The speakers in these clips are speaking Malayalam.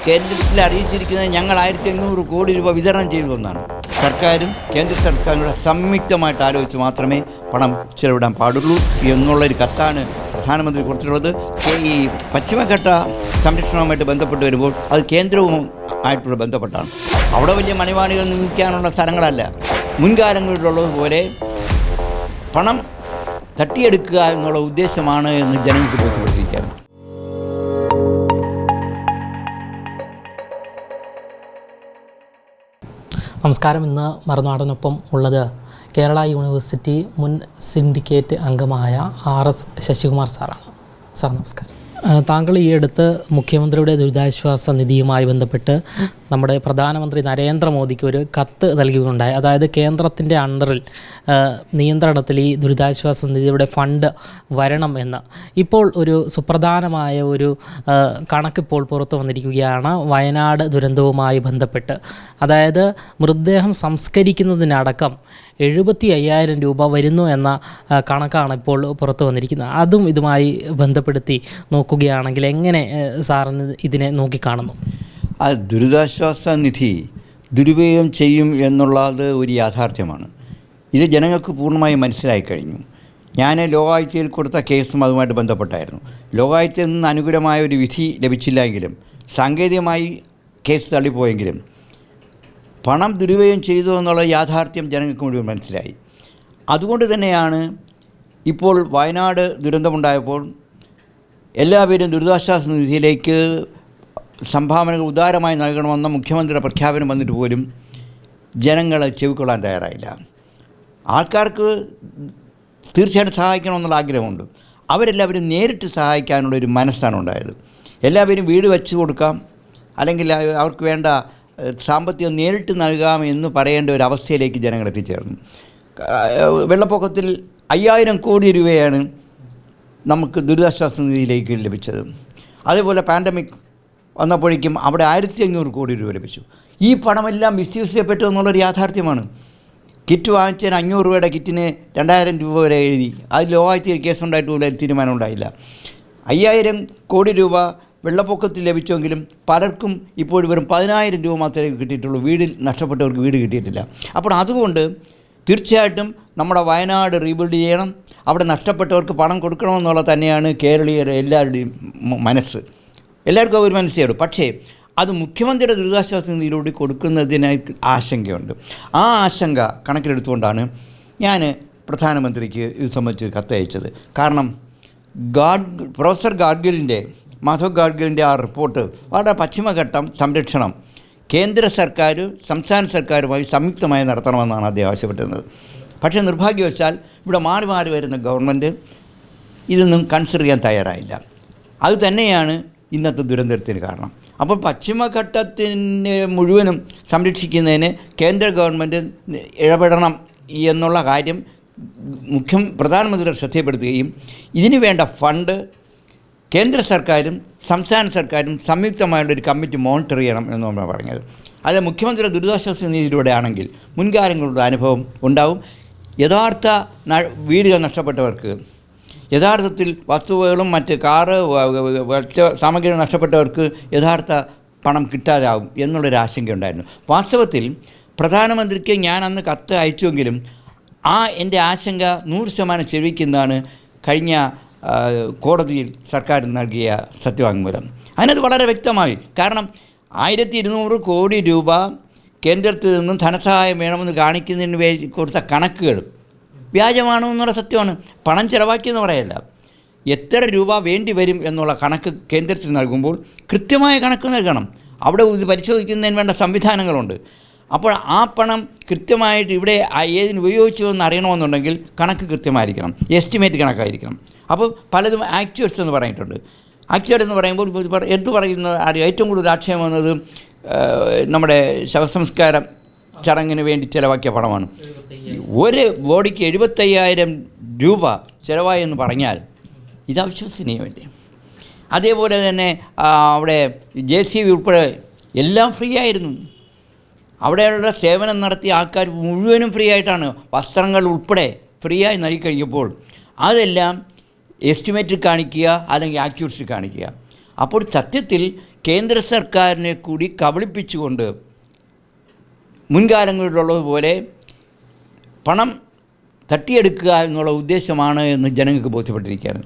കേന്ദ്രത്തിൽ അറിയിച്ചിരിക്കുന്നത് ഞങ്ങൾ 1500 കോടി രൂപ വിതരണം ചെയ്തു എന്നാണ്. സർക്കാരും കേന്ദ്ര സർക്കാരും സംയുക്തമായിട്ട് ആലോചിച്ച് മാത്രമേ പണം ചെലവിടാൻ പാടുള്ളൂ എന്നുള്ളൊരു കത്താണ് പ്രധാനമന്ത്രി കൊടുത്തിട്ടുള്ളത്. ഈ പശ്ചിമഘട്ട സംരക്ഷണവുമായിട്ട് ബന്ധപ്പെട്ട് വരുമ്പോൾ അത് കേന്ദ്രവും ആയിട്ടുള്ള ബന്ധപ്പെട്ടാണ്. അവിടെ വലിയ മണിവാണികൾ നിർമ്മിക്കാനുള്ള സ്ഥലങ്ങളല്ല. മുൻകാലങ്ങളിലുള്ളതുപോലെ പണം തട്ടിയെടുക്കുക എന്നുള്ള ഉദ്ദേശമാണ് എന്ന് ജനങ്ങൾക്ക് ബോധ്യപ്പെട്ടിരിക്കുകയാണ്. നമസ്കാരം. ഇന്ന് മറുനാടനൊപ്പം ഉള്ളത് കേരള യൂണിവേഴ്സിറ്റി മുൻ സിൻഡിക്കേറ്റ് അംഗമായ RS ശശികുമാർ സാറാണ്. സാർ നമസ്കാരം. താങ്കൾ ഈ അടുത്ത് മുഖ്യമന്ത്രിയുടെ ദുരിതാശ്വാസ നിധിയുമായി ബന്ധപ്പെട്ട് നമ്മുടെ പ്രധാനമന്ത്രി നരേന്ദ്രമോദിക്ക് ഒരു കത്ത് നൽകുകയുണ്ടായി. അതായത് കേന്ദ്രത്തിൻ്റെ അണ്ടറിൽ നിയന്ത്രണത്തിൽ ഈ ദുരിതാശ്വാസ നിധിയുടെ ഫണ്ട് വരണം എന്ന്. ഇപ്പോൾ ഒരു സുപ്രധാനമായ ഒരു കണക്കിപ്പോൾ പുറത്തു വന്നിരിക്കുകയാണ് വയനാട് ദുരന്തവുമായി ബന്ധപ്പെട്ട്. അതായത് മൃതദേഹം സംസ്കരിക്കുന്നതിനടക്കം 75,000 രൂപ വരുന്നു എന്ന കണക്കാണ് ഇപ്പോൾ പുറത്തു വന്നിരിക്കുന്നത്. അതും ഇതുമായി ബന്ധപ്പെടുത്തി നോക്കുകയാണെങ്കിൽ എങ്ങനെ സാറിന് ഇതിനെ നോക്കിക്കാണുന്നു? ആ ദുരിതാശ്വാസ നിധി ദുരുപയോഗം ചെയ്യും എന്നുള്ളത് ഒരു യാഥാർത്ഥ്യമാണ്. ഇത് ജനങ്ങൾക്ക് പൂർണ്ണമായും മനസ്സിലായി കഴിഞ്ഞു. ഞാൻ ലോകായുക്തയിൽ കൊടുത്ത കേസും അതുമായിട്ട് ബന്ധപ്പെട്ടായിരുന്നു. ലോകായുക്തയിൽ നിന്ന് അനുകൂലമായ ഒരു വിധി ലഭിച്ചില്ല എങ്കിലും സാങ്കേതികമായി കേസ് തള്ളിപ്പോയെങ്കിലും പണം ദുരുപയോഗം ചെയ്തു എന്നുള്ള യാഥാർത്ഥ്യം ജനങ്ങൾക്ക് മുഴുവൻ മനസ്സിലായി. അതുകൊണ്ട് തന്നെയാണ് ഇപ്പോൾ വയനാട് ദുരന്തമുണ്ടായപ്പോൾ എല്ലാവരും ദുരിതാശ്വാസ നിധിയിലേക്ക് സംഭാവനകൾ ഉദാരമായി നൽകണമെന്ന മുഖ്യമന്ത്രിയുടെ പ്രഖ്യാപനം വന്നിട്ട് പോലും ജനങ്ങൾ ചെവിക്കൊള്ളാൻ തയ്യാറായില്ല. ആൾക്കാർക്ക് തീർച്ചയായിട്ടും സഹായിക്കണമെന്നുള്ള ആഗ്രഹമുണ്ട്. അവരെല്ലാവരും നേരിട്ട് സഹായിക്കാനുള്ളൊരു മനസ്സാണ് ഉണ്ടായത്. എല്ലാവരും വീട് വെച്ച് കൊടുക്കാം, അല്ലെങ്കിൽ അവർക്ക് വേണ്ട സാമ്പത്തികം നേരിട്ട് നൽകാം എന്ന് പറയേണ്ട ഒരു അവസ്ഥയിലേക്ക് ജനങ്ങൾ എത്തിച്ചേർന്നു. വെള്ളപ്പൊക്കത്തിൽ 5000 കോടി രൂപയാണ് നമുക്ക് ദുരിതാശ്വാസ നിധിയിലേക്ക് ലഭിച്ചത്. അതേപോലെ പാൻഡമിക് വന്നപ്പോഴേക്കും അവിടെ 1500 കോടി രൂപ ലഭിച്ചു. ഈ പണമെല്ലാം മിസ്യൂസ് ചെയ്യപ്പെട്ടു എന്നുള്ളൊരു യാഥാർത്ഥ്യമാണ്. കിറ്റ് വാങ്ങിച്ചതിന് 500 രൂപയുടെ കിറ്റിന് 2000 രൂപ വരെ എഴുതി. അത് ലോകായുക്തയിൽ കേസുണ്ടായിട്ട് പോലും തീരുമാനം ഉണ്ടായില്ല. 5000 കോടി രൂപ വെള്ളപ്പൊക്കത്തിൽ ലഭിച്ചെങ്കിലും പലർക്കും ഇപ്പോൾ വെറും 10,000 രൂപ മാത്രമേ കിട്ടിയിട്ടുള്ളൂ. വീടിൽ നഷ്ടപ്പെട്ടവർക്ക് വീട് കിട്ടിയിട്ടില്ല. അപ്പോൾ അതുകൊണ്ട് തീർച്ചയായിട്ടും നമ്മുടെ വയനാട് റീബിൽഡ് ചെയ്യണം, അവിടെ നഷ്ടപ്പെട്ടവർക്ക് പണം കൊടുക്കണമെന്നുള്ളത് തന്നെയാണ് കേരളീയരുടെ എല്ലാവരുടെയും മനസ്സ്. എല്ലാവർക്കും ഒരു മനസ്സേയുള്ളൂ. പക്ഷേ അത് മുഖ്യമന്ത്രിയുടെ ദുരിതാശ്വാസ നിധിയിലൂടെ കൊടുക്കുന്നതിന് ആശങ്കയുണ്ട്. ആ ആശങ്ക കണക്കിലെടുത്തുകൊണ്ടാണ് ഞാൻ പ്രധാനമന്ത്രിക്ക് ഇത് സംബന്ധിച്ച് കത്തയച്ചത്. കാരണം പ്രൊഫസർ മാധവ് ഗാഡ്ഗിലിൻ്റെ ആ റിപ്പോർട്ട് വളരെ പശ്ചിമഘട്ടം സംരക്ഷണം കേന്ദ്ര സർക്കാർ സംസ്ഥാന സർക്കാരുമായി സംയുക്തമായി നടത്തണമെന്നാണ് അദ്ദേഹം ആവശ്യപ്പെട്ടിരുന്നത്. പക്ഷേ നിർഭാഗ്യവശാൽ ഇവിടെ മാറി മാറി വരുന്ന ഗവൺമെൻറ് ഇതൊന്നും കൺസിഡർ ചെയ്യാൻ തയ്യാറായില്ല. അത് തന്നെയാണ് ഇന്നത്തെ ദുരന്തത്തിന് കാരണം. അപ്പോൾ പശ്ചിമഘട്ടത്തിന് മുഴുവനും സംരക്ഷിക്കുന്നതിന് കേന്ദ്ര ഗവൺമെൻറ് ഇടപെടണം എന്നുള്ള കാര്യം പ്രധാനമന്ത്രിയുടെ ശ്രദ്ധപ്പെടുത്തുകയും ഇതിന് വേണ്ട ഫണ്ട് കേന്ദ്ര സർക്കാരും സംസ്ഥാന സർക്കാരും സംയുക്തമായുള്ളൊരു കമ്മിറ്റി മോണിറ്റർ ചെയ്യണം എന്നാണ് പറഞ്ഞത്. അത് മുഖ്യമന്ത്രിയുടെ ദുരിതാശ്വാസ നിധിയിലൂടെ ആണെങ്കിൽ മുൻകാലങ്ങളുടെ അനുഭവം ഉണ്ടാവും. യഥാർത്ഥ വീടുകൾ നഷ്ടപ്പെട്ടവർക്ക്, യഥാർത്ഥത്തിൽ വസ്തുവകളും മറ്റ് മറ്റ് സാമഗ്രികൾ നഷ്ടപ്പെട്ടവർക്ക് യഥാർത്ഥ പണം കിട്ടാതാവും എന്നുള്ളൊരു ആശങ്കയുണ്ടായിരുന്നു. വാസ്തവത്തിൽ പ്രധാനമന്ത്രിക്ക് ഞാൻ അന്ന് കത്ത് അയച്ചുവെങ്കിലും എൻ്റെ ആശങ്ക 100% ചെവിക്കുന്നതാണ് കഴിഞ്ഞ കോടതിയിൽ സർക്കാർ നൽകിയ സത്യവാങ്മൂലം. അതിനത് വളരെ വ്യക്തമായി. കാരണം 1200 കോടി രൂപ കേന്ദ്രത്തിൽ നിന്നും ധനസഹായം വേണമെന്ന് കാണിക്കുന്നതിന് കൊടുത്ത കണക്കുകൾ വ്യാജമാണെന്നുള്ള സത്യമാണ്. പണം ചിലവാക്കിയെന്ന് പറയല്ല, എത്ര രൂപ വേണ്ടി വരും എന്നുള്ള കണക്ക് കേന്ദ്രത്തിൽ നൽകുമ്പോൾ കൃത്യമായ കണക്ക് നൽകണം. അവിടെ ഇത് പരിശോധിക്കുന്നതിന് വേണ്ട സംവിധാനങ്ങളുണ്ട്. അപ്പോൾ ആ പണം കൃത്യമായിട്ട് ഇവിടെ ഏതിന് ഉപയോഗിച്ചു എന്ന് അറിയണമെന്നുണ്ടെങ്കിൽ കണക്ക് കൃത്യമായിരിക്കണം, എസ്റ്റിമേറ്റ് കണക്കായിരിക്കണം. അപ്പോൾ പലതും ആക്ച്വൽസ് എന്ന് പറഞ്ഞിട്ടുണ്ട്. ആക്ച്വൽ എന്ന് പറയുമ്പോൾ എടുത്തു പറയുന്ന ഏറ്റവും കൂടുതൽ ആക്ഷേപം വന്നത് നമ്മുടെ ശവസംസ്കാരം ചടങ്ങിന് വേണ്ടി ചിലവാക്കിയ പണമാണ്. ഒരു ബോഡിക്ക് 75,000 രൂപ ചിലവായെന്ന് പറഞ്ഞാൽ ഇത് അവിശ്വസനീയമല്ലേ? അതേപോലെ തന്നെ അവിടെ JCB ഉൾപ്പെടെ എല്ലാം ഫ്രീ ആയിരുന്നു. അവിടെയുള്ള സേവനം നടത്തിയ ആൾക്കാർ മുഴുവനും ഫ്രീ ആയിട്ടാണ്, വസ്ത്രങ്ങൾ ഉൾപ്പെടെ ഫ്രീ ആയി നൽകിക്കഴിഞ്ഞപ്പോൾ അതെല്ലാം എസ്റ്റിമേറ്റ് കാണിക്കുക അല്ലെങ്കിൽ ആക്ച്വൽസ് കാണിക്കുക. അപ്പോൾ സത്യത്തിൽ കേന്ദ്ര സർക്കാരിനെ കൂടി കബളിപ്പിച്ചുകൊണ്ട് മുൻകാലങ്ങളിലുള്ളതുപോലെ പണം തട്ടിയെടുക്കുക എന്നുള്ള ഉദ്ദേശമാണ് എന്ന് ജനങ്ങൾക്ക് ബോധ്യപ്പെട്ടിരിക്കുകയാണ്.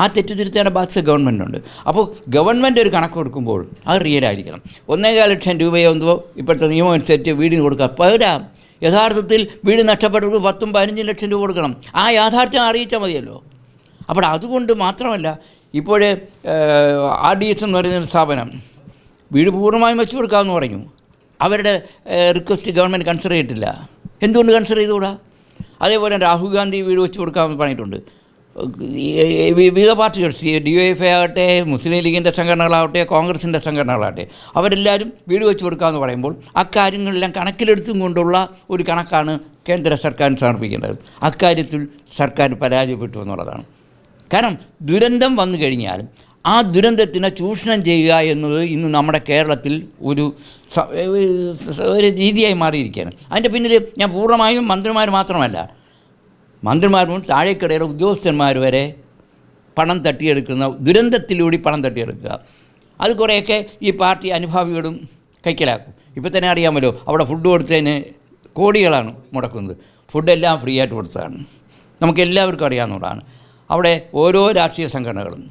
ആ തെറ്റ് തിരുത്തേണ്ട ബാധ്യത ഗവൺമെൻറ്റുണ്ട്. അപ്പോൾ ഗവൺമെൻറ് ഒരു കണക്ക് കൊടുക്കുമ്പോൾ അത് റിയലായിരിക്കണം. 1.25 ലക്ഷം രൂപയോ എന്തോ ഇപ്പോഴത്തെ നിയമം അനുസരിച്ച് വീടിന് കൊടുക്കുക. പോരാ, യഥാർത്ഥത്തിൽ വീട് നഷ്ടപ്പെട്ടവർക്ക് 10-15 ലക്ഷം രൂപ കൊടുക്കണം. ആ യാഥാർത്ഥ്യം അറിയിച്ചാൽ മതിയല്ലോ. അപ്പോൾ അതുകൊണ്ട് മാത്രമല്ല, ഇപ്പോഴേ RDS എന്ന് പറയുന്ന സ്ഥാപനം വീട് പൂർണ്ണമായും വെച്ച് കൊടുക്കാമെന്ന് പറഞ്ഞു. അവരുടെ റിക്വസ്റ്റ് ഗവൺമെൻറ് കൺസിഡർ ചെയ്തിട്ടില്ല. എന്തുകൊണ്ട് കൺസിഡർ ചെയ്തുകൂടാ? അതേപോലെ രാഹുൽ ഗാന്ധി വീട് വെച്ച് കൊടുക്കാമെന്ന് പറഞ്ഞിട്ടുണ്ട്. വിവിധ പാർട്ടികൾ, DYFI ആകട്ടെ, മുസ്ലിം ലീഗിൻ്റെ സംഘടനകളാകട്ടെ, കോൺഗ്രസിൻ്റെ സംഘടനകളാകട്ടെ, അവരെല്ലാവരും വീട് വെച്ച് കൊടുക്കാമെന്ന് പറയുമ്പോൾ അക്കാര്യങ്ങളെല്ലാം കണക്കിലെടുത്തും കൊണ്ടുള്ള ഒരു കണക്കാണ് കേന്ദ്ര സർക്കാരിന് സമർപ്പിക്കേണ്ടത്. അക്കാര്യത്തിൽ സർക്കാർ പരാജയപ്പെട്ടു എന്നുള്ളതാണ്. കാരണം ദുരന്തം വന്നു കഴിഞ്ഞാലും ആ ദുരന്തത്തിനെ ചൂഷണം ചെയ്യുക എന്നത് ഇന്ന് നമ്മുടെ കേരളത്തിൽ ഒരു രീതിയായി മാറിയിരിക്കുകയാണ്. അതിൻ്റെ പിന്നിൽ ഞാൻ പൂർണ്ണമായും മന്ത്രിമാർ മാത്രമല്ല, മന്ത്രിമാരും താഴേക്കിടയിലെ ഉദ്യോഗസ്ഥന്മാർ വരെ പണം തട്ടിയെടുക്കുന്ന, ദുരന്തത്തിലൂടെ പണം തട്ടിയെടുക്കുക, അത് കുറേയൊക്കെ ഈ പാർട്ടി അനുഭാവികളും കൈക്കലാക്കും. ഇപ്പോൾ തന്നെ അറിയാമല്ലോ, അവിടെ ഫുഡ് കൊടുത്തതിന് കോടികളാണ് മുടക്കുന്നത്. ഫുഡെല്ലാം ഫ്രീ ആയിട്ട് കൊടുത്തതാണ്. നമുക്കെല്ലാവർക്കും അറിയാവുന്നതാണ്. അവിടെ ഓരോ രാഷ്ട്രീയ സംഘടനകളും,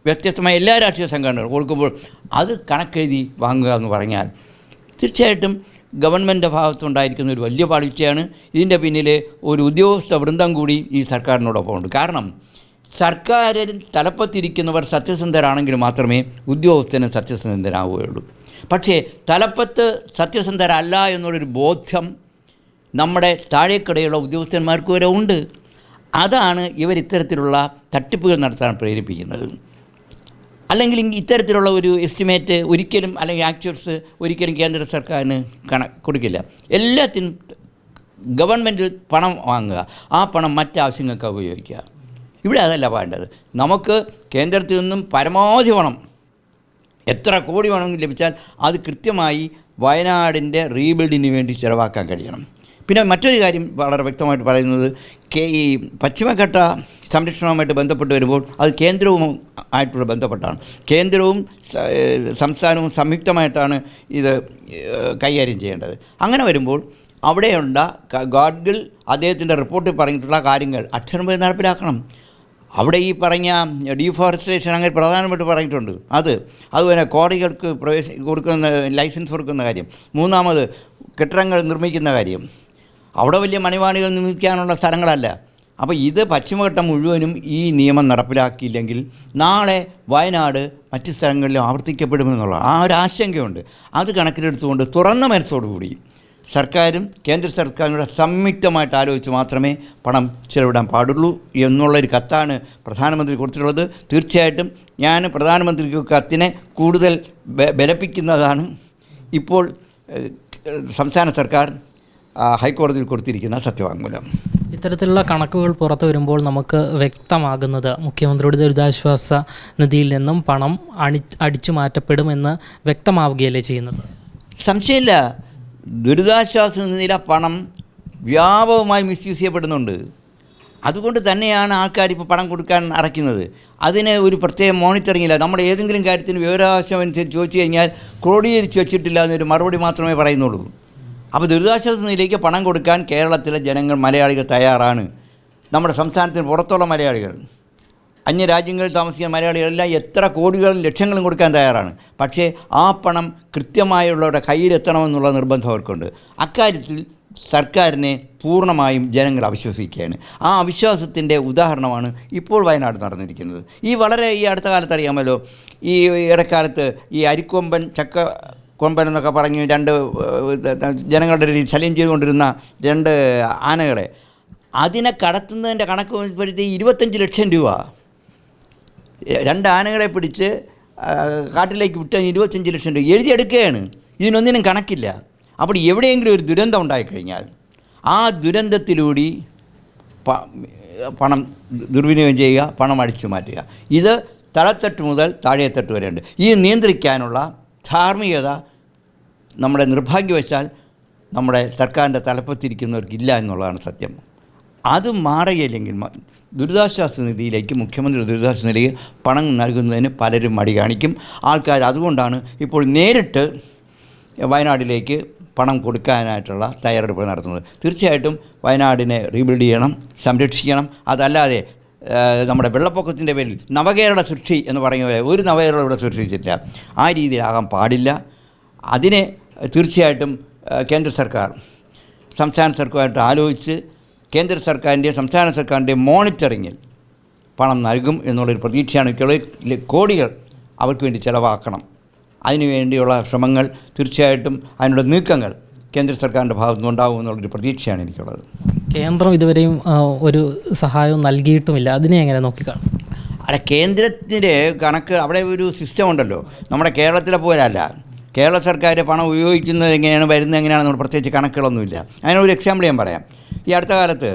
വ്യത്യസ്തമായ എല്ലാ രാഷ്ട്രീയ സംഘടനകളും കൊടുക്കുമ്പോൾ അത് കണക്കെഴുതി വാങ്ങുക എന്ന് പറഞ്ഞാൽ തീർച്ചയായിട്ടും ഗവൺമെൻറ് ഭാഗത്തുണ്ടായിരിക്കുന്ന ഒരു വലിയ പാളിച്ചയാണ്. ഇതിൻ്റെ പിന്നിൽ ഒരു ഉദ്യോഗസ്ഥ വൃന്ദം കൂടി ഈ സർക്കാരിനോടൊപ്പം ഉണ്ട്. കാരണം സർക്കാരിൽ തലപ്പത്തിരിക്കുന്നവർ സത്യസന്ധരാണെങ്കിൽ മാത്രമേ ഉദ്യോഗസ്ഥനും സത്യസന്ധനാവുകയുള്ളൂ. പക്ഷേ തലപ്പത്ത് സത്യസന്ധരല്ല എന്നുള്ളൊരു ബോധ്യം നമ്മുടെ താഴേക്കിടയുള്ള ഉദ്യോഗസ്ഥന്മാർക്ക് വരെ ഉണ്ട്. അതാണ് ഇത്തരത്തിലുള്ള തട്ടിപ്പുകൾ നടത്താൻ പ്രേരിപ്പിക്കുന്നത്. അല്ലെങ്കിൽ ഇത്തരത്തിലുള്ള ഒരു എസ്റ്റിമേറ്റ് ഒരിക്കലും, അല്ലെങ്കിൽ ആക്ച്വൽസ് ഒരിക്കലും കേന്ദ്ര സർക്കാരിന് കൊടുക്കില്ല. എല്ലാത്തിനും ഗവൺമെൻറ് പണം വാങ്ങുക, ആ പണം മറ്റാവശ്യങ്ങൾക്ക് ഉപയോഗിക്കുക. ഇവിടെ അതല്ല വേണ്ടത്. നമുക്ക് കേന്ദ്രത്തിൽ നിന്നും പരമാവധി പണം, എത്ര കോടി വേണമെങ്കിലും ലഭിച്ചാൽ അത് കൃത്യമായി വയനാടിൻ്റെ റീബിൽഡിന് വേണ്ടി ചിലവാക്കാൻ കഴിയണം. പിന്നെ മറ്റൊരു കാര്യം വളരെ വ്യക്തമായിട്ട് പറയുന്നത്, ഈ പശ്ചിമഘട്ട സംരക്ഷണവുമായിട്ട് ബന്ധപ്പെട്ട് വരുമ്പോൾ അത് കേന്ദ്രവും ആയിട്ടുള്ള ബന്ധപ്പെട്ടാണ്. കേന്ദ്രവും സംസ്ഥാനവും സംയുക്തമായിട്ടാണ് ഇത് കൈകാര്യം ചെയ്യേണ്ടത്. അങ്ങനെ വരുമ്പോൾ അവിടെയുള്ള ഗാഡ്ഗിൽ അദ്ദേഹത്തിൻ്റെ റിപ്പോർട്ടിൽ പറഞ്ഞിട്ടുള്ള കാര്യങ്ങൾ അക്ഷരമായി നടപ്പിലാക്കണം. അവിടെ ഈ പറഞ്ഞ ഡീഫോറസ്റ്റേഷൻ അങ്ങനെ പ്രധാനമായിട്ട് പറഞ്ഞിട്ടുണ്ട്. അതുപോലെ ക്വാറികൾക്ക് കൊടുക്കുന്ന ലൈസൻസ് കൊടുക്കുന്ന കാര്യം. മൂന്നാമത് കെട്ടിടങ്ങൾ നിർമ്മിക്കുന്ന കാര്യം. അവിടെ വലിയ മണിവാണികൾ നിർമ്മിക്കാനുള്ള സ്ഥലങ്ങളല്ല. അപ്പോൾ ഇത് പശ്ചിമഘട്ടം മുഴുവനും ഈ നിയമം നടപ്പിലാക്കിയില്ലെങ്കിൽ നാളെ വയനാട് മറ്റ് സ്ഥലങ്ങളിലും ആവർത്തിക്കപ്പെടുമെന്നുള്ള ആ ഒരു ആശങ്കയുണ്ട്. അത് കണക്കിലെടുത്തുകൊണ്ട് തുറന്ന മനസ്സോടുകൂടി സർക്കാരും കേന്ദ്ര സർക്കാരിനോട് സംയുക്തമായിട്ട് ആലോചിച്ച് മാത്രമേ പണം ചെലവിടാൻ പാടുള്ളൂ എന്നുള്ളൊരു കത്താണ് പ്രധാനമന്ത്രി കൊടുത്തിട്ടുള്ളത്. തീർച്ചയായിട്ടും ഞാൻ പ്രധാനമന്ത്രിക്ക് കത്തിനെ കൂടുതൽ ബലപ്പിക്കുന്നതാണ് ഇപ്പോൾ സംസ്ഥാന സർക്കാർ ഹൈക്കോടതിയിൽ കൊടുത്തിരിക്കുന്ന സത്യവാങ്മൂലം. ഇത്തരത്തിലുള്ള കണക്കുകൾ പുറത്തു വരുമ്പോൾ നമുക്ക് വ്യക്തമാകുന്നത് മുഖ്യമന്ത്രിയുടെ ദുരിതാശ്വാസ നിധിയിൽ നിന്നും പണം അടിച്ചു മാറ്റപ്പെടുമെന്ന് വ്യക്തമാവുകയല്ലേ ചെയ്യുന്നത്? സംശയമില്ല, ദുരിതാശ്വാസ നിധിയിലെ പണം വ്യാപകമായി മിസ്യൂസ് ചെയ്യപ്പെടുന്നുണ്ട്. അതുകൊണ്ട് തന്നെയാണ് ആൾക്കാരിപ്പോൾ പണം കൊടുക്കാൻ അടയ്ക്കുന്നത്. അതിന് ഒരു പ്രത്യേക മോണിറ്ററിംഗ് ഇല്ല. നമ്മുടെ ഏതെങ്കിലും കാര്യത്തിന് വിവരാവകാശം അനുസരിച്ച് ചോദിച്ചു കഴിഞ്ഞാൽ ക്രോഡീകരിച്ച് വെച്ചിട്ടില്ല എന്നൊരു മറുപടി മാത്രമേ പറയുന്നുള്ളൂ. അപ്പോൾ ദുരിതാശ്വാസ നിധിയിലേക്ക് പണം കൊടുക്കാൻ കേരളത്തിലെ ജനങ്ങൾ, മലയാളികൾ തയ്യാറാണ്. നമ്മുടെ സംസ്ഥാനത്തിന് പുറത്തുള്ള മലയാളികൾ, അന്യരാജ്യങ്ങളിൽ താമസിക്കുന്ന മലയാളികളെല്ലാം എത്ര കോടികളും ലക്ഷങ്ങളും കൊടുക്കാൻ തയ്യാറാണ്. പക്ഷേ ആ പണം കൃത്യമായുള്ളവരുടെ കയ്യിലെത്തണമെന്നുള്ള നിർബന്ധം അവർക്കുണ്ട്. അക്കാര്യത്തിൽ സർക്കാരിനെ പൂർണ്ണമായും ജനങ്ങൾ അവിശ്വസിക്കുകയാണ്. ആ അവിശ്വാസത്തിൻ്റെ ഉദാഹരണമാണ് ഇപ്പോൾ വയനാട് നടന്നിരിക്കുന്നത്. ഈ അടുത്ത കാലത്ത് അറിയാമല്ലോ, ഈ ഇടക്കാലത്ത് ഈ അരിക്കൊമ്പൻ, കൊമ്പൻ എന്നൊക്കെ പറഞ്ഞ് ജനങ്ങളുടെ ശല്യം ചെയ്തുകൊണ്ടിരുന്ന 2 ആനകളെ, അതിനെ കടത്തുന്നതിൻ്റെ കണക്ക് വരുമ്പോഴത്തേക്ക് 25 ലക്ഷം രൂപ. 2 ആനകളെ പിടിച്ച് കാട്ടിലേക്ക് വിട്ട് 25 ലക്ഷം രൂപ എഴുതിയെടുക്കുകയാണ്. ഇതിനൊന്നിനും കണക്കില്ല. അപ്പോൾ എവിടെയെങ്കിലും ഒരു ദുരന്തം ഉണ്ടായിക്കഴിഞ്ഞാൽ ആ ദുരന്തത്തിലൂടെ പണം ദുർവിനിയോഗം ചെയ്യുക, പണം അടിച്ചു മാറ്റുക. ഇത് തലത്തട്ട് മുതൽ താഴെത്തട്ട് വരെയുണ്ട്. ഈ നിയന്ത്രിക്കാനുള്ള ധാർമ്മികത നമ്മുടെ നിർഭാഗ്യവശാൽ നമ്മുടെ സർക്കാരിൻ്റെ തലപ്പത്തിരിക്കുന്നവർക്കില്ല എന്നുള്ളതാണ് സത്യം. അത് മാറുകയില്ലെങ്കിൽ ദുരിതാശ്വാസ നിധിയിലേക്ക് മുഖ്യമന്ത്രി ദുരിതാശ്വാസ നിധിയിലേക്ക് പണം നൽകുന്നതിന് പലരും മടി കാണിക്കും. ആൾക്കാർ അതുകൊണ്ടാണ് ഇപ്പോൾ നേരിട്ട് വയനാട്ടിലേക്ക് പണം കൊടുക്കാനായിട്ടുള്ള തയ്യാറെടുപ്പ് നടത്തുന്നത്. തീർച്ചയായിട്ടും വയനാടിനെ റീബിൽഡ് ചെയ്യണം, സംരക്ഷിക്കണം. അതല്ലാതെ നമ്മുടെ വെള്ളപ്പൊക്കത്തിൻ്റെ പേരിൽ നവകേരള സൃഷ്ടി എന്ന് പറയുന്ന പോലെ ഒരു നവകേരളം ഇവിടെ സൃഷ്ടിച്ചിട്ടില്ല. ആ രീതിയിലാകാൻ പാടില്ല. അതിനെ തീർച്ചയായിട്ടും കേന്ദ്ര സർക്കാർ സംസ്ഥാന സർക്കാരുമായിട്ട് ആലോചിച്ച് കേന്ദ്ര സർക്കാരിൻ്റെ സംസ്ഥാന സർക്കാരിൻ്റെ മോണിറ്ററിങ്ങിൽ പണം നൽകും എന്നുള്ളൊരു പ്രതീക്ഷയാണ്. കോടികൾ അവർക്ക് വേണ്ടി ചിലവാക്കണം. അതിനുവേണ്ടിയുള്ള ശ്രമങ്ങൾ തീർച്ചയായിട്ടും അതിനുള്ള നീക്കങ്ങൾ കേന്ദ്ര സർക്കാരിൻ്റെ ഭാഗത്തുനിന്ന് ഉണ്ടാകും എന്നുള്ളൊരു പ്രതീക്ഷയാണ് എനിക്കുള്ളത്. കേന്ദ്രം ഇതുവരെയും ഒരു സഹായവും നൽകിയിട്ടുമില്ല. അതിനെ എങ്ങനെ നോക്കിക്കാണും? അവിടെ കേന്ദ്രത്തിൻ്റെ കണക്ക്, അവിടെ ഒരു സിസ്റ്റം ഉണ്ടല്ലോ. നമ്മുടെ കേരളത്തിലെ പോലല്ല. കേരള സർക്കാർ പണം ഉപയോഗിക്കുന്നത് എങ്ങനെയാണ്, വരുന്നത് എങ്ങനെയാണ്, നമ്മൾ പ്രത്യേകിച്ച് കണക്കുകളൊന്നുമില്ല. അതിനൊരു എക്സാമ്പിൾ ഞാൻ പറയാം. ഈ അടുത്ത കാലത്ത്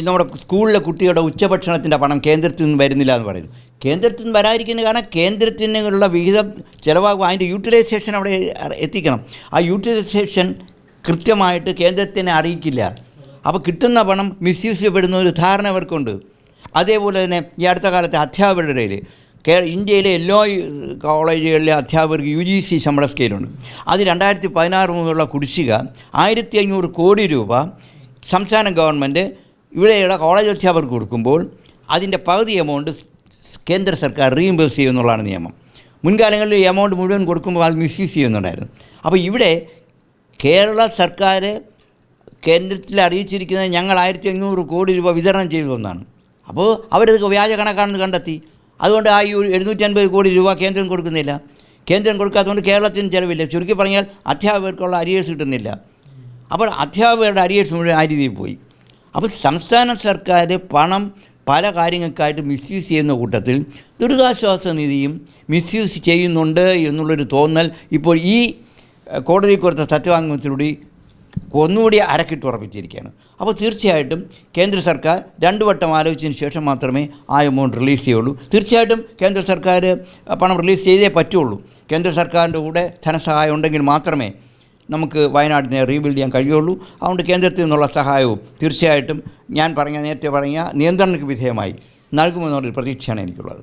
നമ്മുടെ സ്കൂളിലെ കുട്ടികളുടെ ഉച്ചഭക്ഷണത്തിൻ്റെ പണം കേന്ദ്രത്തിൽ നിന്ന് വരുന്നില്ല എന്ന് പറയുന്നു. കേന്ദ്രത്തിൽ നിന്ന് വരാതിരിക്കുന്നത് കാരണം കേന്ദ്രത്തിനുള്ള വിഹിതം ചിലവാകും. അതിൻ്റെ യൂട്ടിലൈസേഷൻ അവിടെ എത്തിക്കണം. ആ യൂട്ടിലൈസേഷൻ കൃത്യമായിട്ട് കേന്ദ്രത്തിനെ അറിയിക്കില്ല. അപ്പോൾ കിട്ടുന്ന പണം മിസ്യൂസ് ചെയ്യപ്പെടുന്ന ഒരു ധാരണ അവർക്കുണ്ട്. അതേപോലെ തന്നെ ഈ അടുത്ത കാലത്ത് അധ്യാപകരുടെ ഇടയിൽ ഇന്ത്യയിലെ എല്ലാ കോളേജുകളിലെ അധ്യാപകർക്ക് UGC ശമ്പള സ്കെയിലുണ്ട്. അത് 2016 മുതലുള്ള കുടിശ്ശിക 1500 കോടി രൂപ സംസ്ഥാന ഗവൺമെൻറ് ഇവിടെയുള്ള കോളേജ് അധ്യാപകർക്ക് കൊടുക്കുമ്പോൾ അതിൻ്റെ പകുതി എമൗണ്ട് കേന്ദ്ര സർക്കാർ റീഇംബേഴ്സ് ചെയ്യുമെന്നുള്ളതാണ് നിയമം. മുൻകാലങ്ങളിൽ ഈ എമൗണ്ട് മുഴുവൻ കൊടുക്കുമ്പോൾ അത് മിസ്യൂസ് ചെയ്യുന്നുണ്ടായിരുന്നു. അപ്പോൾ ഇവിടെ കേരള സർക്കാർ കേന്ദ്രത്തിൽ അറിയിച്ചിരിക്കുന്നത് ഞങ്ങൾ 1500 കോടി രൂപ വിതരണം ചെയ്തു എന്നാണ്. അപ്പോൾ അവരത് വ്യാജ കണക്കാണെന്ന് കണ്ടെത്തി. അതുകൊണ്ട് ആ 750 കോടി രൂപ കേന്ദ്രം കൊടുക്കുന്നില്ല. കേന്ദ്രം കൊടുക്കാത്തതുകൊണ്ട് കേരളത്തിന് ചിലവില്ല. ചുരുക്കി പറഞ്ഞാൽ അധ്യാപകർക്കുള്ള അരിയേഴ്സ് കിട്ടുന്നില്ല. അപ്പോൾ അധ്യാപകരുടെ അരിയേഴ്സ് മുഴുവൻ ആ രീതിയിൽ പോയി. അപ്പോൾ സംസ്ഥാന സർക്കാർ പണം പല കാര്യങ്ങൾക്കായിട്ട് മിസ്യൂസ് ചെയ്യുന്ന കൂട്ടത്തിൽ ദുരിതാശ്വാസ നിധിയും മിസ്യൂസ് ചെയ്യുന്നുണ്ട് എന്നുള്ളൊരു തോന്നൽ ഇപ്പോൾ ഈ കോടതി കൊടുത്ത സത്യവാങ്മൂലത്തിലൂടെ ഒന്നുകൂടി അരക്കിട്ടുറപ്പിച്ചിരിക്കുകയാണ്. അപ്പോൾ തീർച്ചയായിട്ടും കേന്ദ്ര സർക്കാർ 2 വട്ടം ആലോചിച്ചതിന് ശേഷം മാത്രമേ ആ എമൗണ്ട് റിലീസ് ചെയ്യുള്ളൂ. തീർച്ചയായിട്ടും കേന്ദ്ര സർക്കാർ പണം റിലീസ് ചെയ്തേ പറ്റുള്ളൂ. കേന്ദ്ര സർക്കാരിൻ്റെ കൂടെ ധനസഹായം ഉണ്ടെങ്കിൽ മാത്രമേ നമുക്ക് വയനാടിനെ റീബിൽഡ് ചെയ്യാൻ കഴിയുള്ളൂ. അതുകൊണ്ട് കേന്ദ്രത്തിൽ നിന്നുള്ള സഹായവും തീർച്ചയായിട്ടും നേരത്തെ പറഞ്ഞ നിയന്ത്രണങ്ങൾക്ക് വിധേയമായി നൽകുമെന്നുള്ളൊരു പ്രതീക്ഷയാണ് എനിക്കുള്ളത്.